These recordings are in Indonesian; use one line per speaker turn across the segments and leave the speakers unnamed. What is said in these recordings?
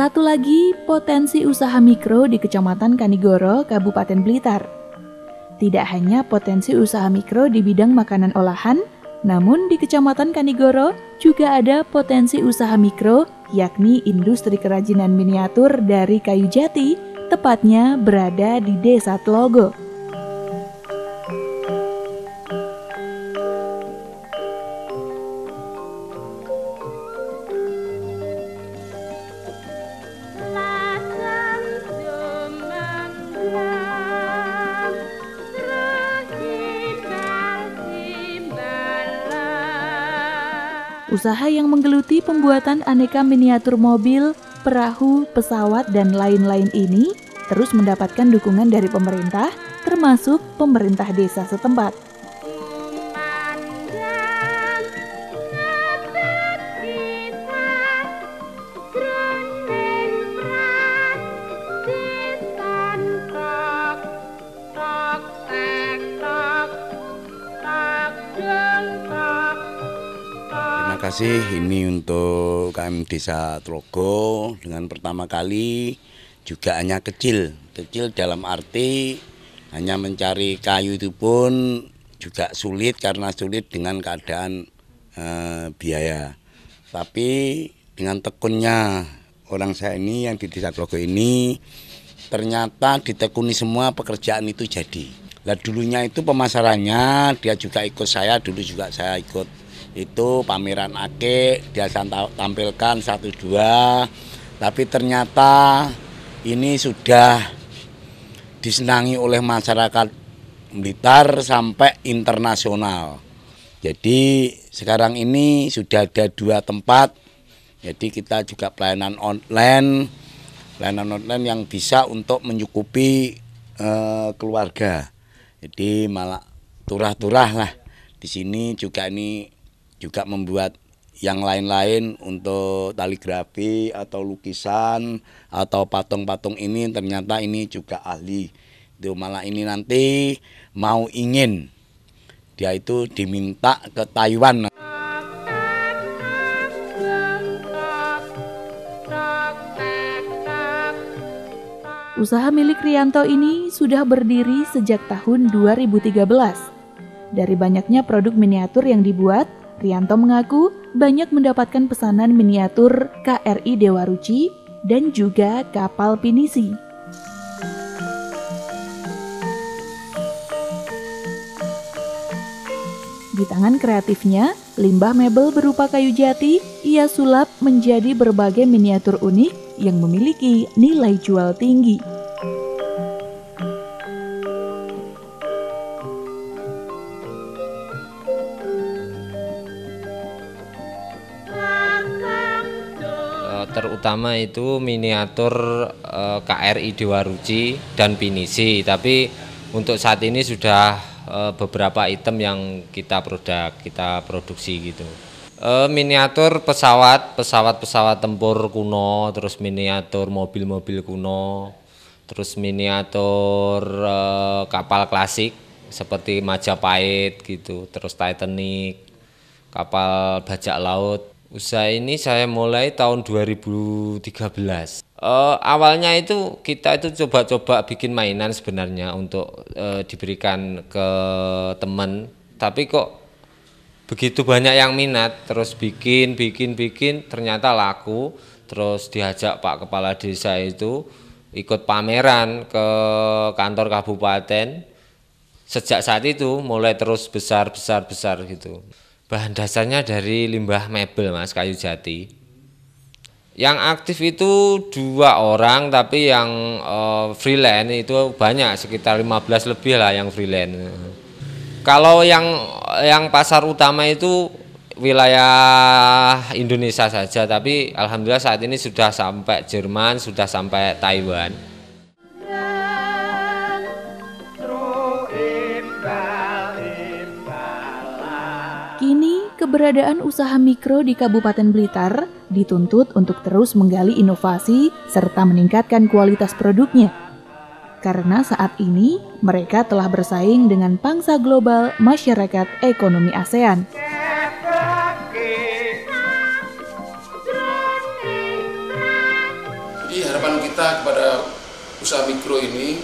Satu lagi potensi usaha mikro di Kecamatan Kanigoro, Kabupaten Blitar. Tidak hanya potensi usaha mikro di bidang makanan olahan, namun di Kecamatan Kanigoro juga ada potensi usaha mikro, yakni industri kerajinan miniatur dari kayu jati, tepatnya berada di Desa Tlogo. Usaha yang menggeluti pembuatan aneka miniatur mobil, perahu, pesawat, dan lain-lain ini terus mendapatkan dukungan dari pemerintah, termasuk pemerintah desa setempat.
Terima kasih ini untuk KM Desa Tlogo dengan pertama kali juga hanya kecil dalam arti hanya mencari kayu itu pun juga sulit karena sulit dengan keadaan biaya. Tapi dengan tekunnya orang saya ini yang di Desa Tlogo ini ternyata ditekuni semua pekerjaan itu jadi. Lah dulunya itu pemasarannya dia juga ikut saya, dulu juga saya ikut. Itu pameran akik, dia tampilkan 1-2, tapi ternyata ini sudah disenangi oleh masyarakat Blitar sampai internasional. Jadi sekarang ini sudah ada 2 tempat, jadi kita juga pelayanan online yang bisa untuk mencukupi keluarga. Jadi malah turah-turah lah. Di sini juga ini juga membuat yang lain-lain untuk kaligrafi atau lukisan atau patung-patung ini ternyata ini juga ahli. Itu malah ini nanti mau ingin dia itu diminta ke Taiwan.
Usaha milik Rianto ini sudah berdiri sejak tahun 2013. Dari banyaknya produk miniatur yang dibuat, Rianto mengaku banyak mendapatkan pesanan miniatur KRI Dewa Ruci dan juga kapal pinisi. Di tangan kreatifnya, limbah mebel berupa kayu jati ia sulap menjadi berbagai miniatur unik yang memiliki nilai jual tinggi.
Terutama itu miniatur KRI Dewa Ruci dan pinisi, tapi untuk saat ini sudah beberapa item yang kita produksi gitu. Miniatur pesawat tempur kuno, terus miniatur mobil-mobil kuno, terus miniatur kapal klasik seperti Majapahit gitu, terus Titanic, kapal bajak laut. Usaha ini saya mulai tahun 2013. Awalnya itu kita itu coba-coba bikin mainan sebenarnya untuk diberikan ke teman. Tapi kok begitu banyak yang minat, terus bikin, ternyata laku. Terus diajak Pak Kepala Desa itu ikut pameran ke kantor kabupaten. Sejak saat itu mulai terus besar gitu. Bahan dasarnya dari limbah mebel, Mas, kayu jati. Yang aktif itu 2 orang, tapi yang freelance itu banyak, sekitar 15 lebih lah yang freelance. Kalau yang pasar utama itu wilayah Indonesia saja, tapi alhamdulillah saat ini sudah sampai Jerman, sudah sampai Taiwan.
Kini, keberadaan usaha mikro di Kabupaten Blitar dituntut untuk terus menggali inovasi serta meningkatkan kualitas produknya. Karena saat ini, mereka telah bersaing dengan pangsa global masyarakat ekonomi ASEAN.
kepada usaha mikro ini,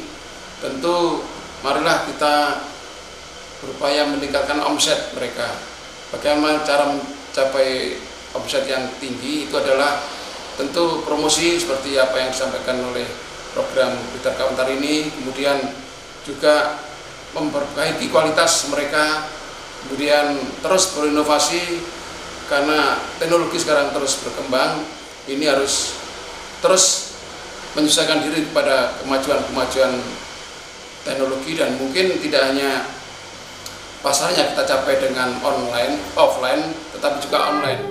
tentu marilah kita berupaya meningkatkan omset mereka. Bagaimana cara mencapai omset yang tinggi? Itu adalah tentu promosi seperti apa yang disampaikan oleh program Blitar Kawentar ini, kemudian juga memperbaiki kualitas mereka, kemudian terus berinovasi karena teknologi sekarang terus berkembang. Ini harus terus menyesuaikan diri kepada kemajuan teknologi, dan mungkin tidak hanya pasarnya kita capai dengan online, offline, tetapi juga online.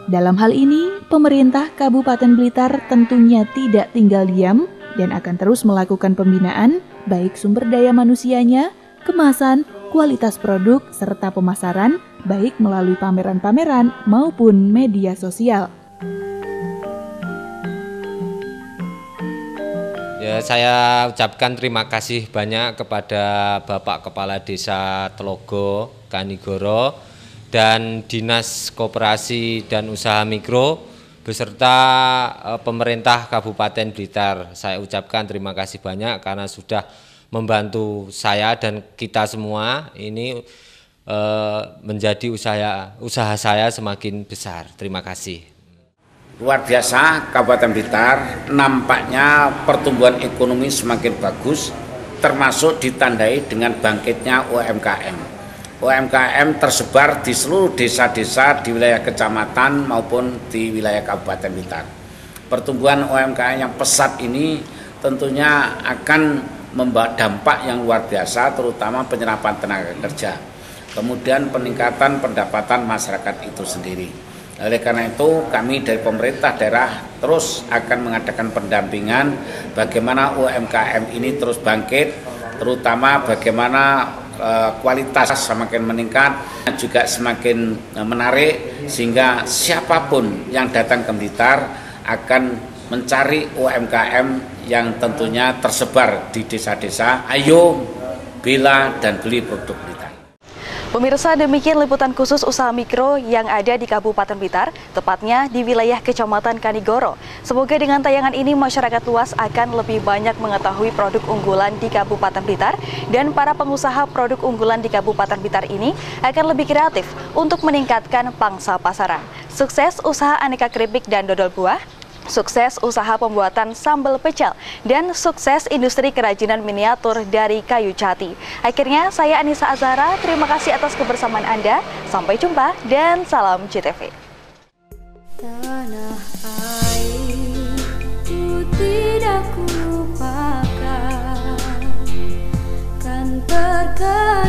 Dalam hal ini, pemerintah Kabupaten Blitar tentunya tidak tinggal diam dan akan terus melakukan pembinaan, baik sumber daya manusianya, kemasan, kualitas produk, serta pemasaran, baik melalui pameran-pameran maupun media sosial.
Ya, saya ucapkan terima kasih banyak kepada Bapak Kepala Desa Tlogo Kanigoro dan Dinas Koperasi dan Usaha Mikro beserta pemerintah Kabupaten Blitar. Saya ucapkan terima kasih banyak karena sudah membantu saya dan kita semua ini menjadi usaha saya semakin besar. Terima kasih.
Luar biasa, Kabupaten Blitar nampaknya pertumbuhan ekonomi semakin bagus, termasuk ditandai dengan bangkitnya UMKM. UMKM tersebar di seluruh desa-desa di wilayah kecamatan maupun di wilayah Kabupaten Blitar. Pertumbuhan UMKM yang pesat ini tentunya akan membawa dampak yang luar biasa, terutama penyerapan tenaga kerja, kemudian peningkatan pendapatan masyarakat itu sendiri. Oleh karena itu, kami dari pemerintah daerah terus akan mengadakan pendampingan bagaimana UMKM ini terus bangkit, terutama bagaimana kualitas semakin meningkat, juga semakin menarik, sehingga siapapun yang datang ke Blitar akan mencari UMKM yang tentunya tersebar di desa-desa. Ayo bela dan beli produk Blitar.
Pemirsa, demikian liputan khusus usaha mikro yang ada di Kabupaten Blitar, tepatnya di wilayah Kecamatan Kanigoro. Semoga dengan tayangan ini masyarakat luas akan lebih banyak mengetahui produk unggulan di Kabupaten Blitar, dan para pengusaha produk unggulan di Kabupaten Blitar ini akan lebih kreatif untuk meningkatkan pangsa pasaran. Sukses usaha aneka keripik dan dodol buah, sukses usaha pembuatan sambal pecel, dan sukses industri kerajinan miniatur dari kayu jati. Akhirnya, saya Anissa Azhara, terima kasih atas kebersamaan Anda. Sampai jumpa dan salam JTV.
Tanah airku tidak kulupakan, kan terkenal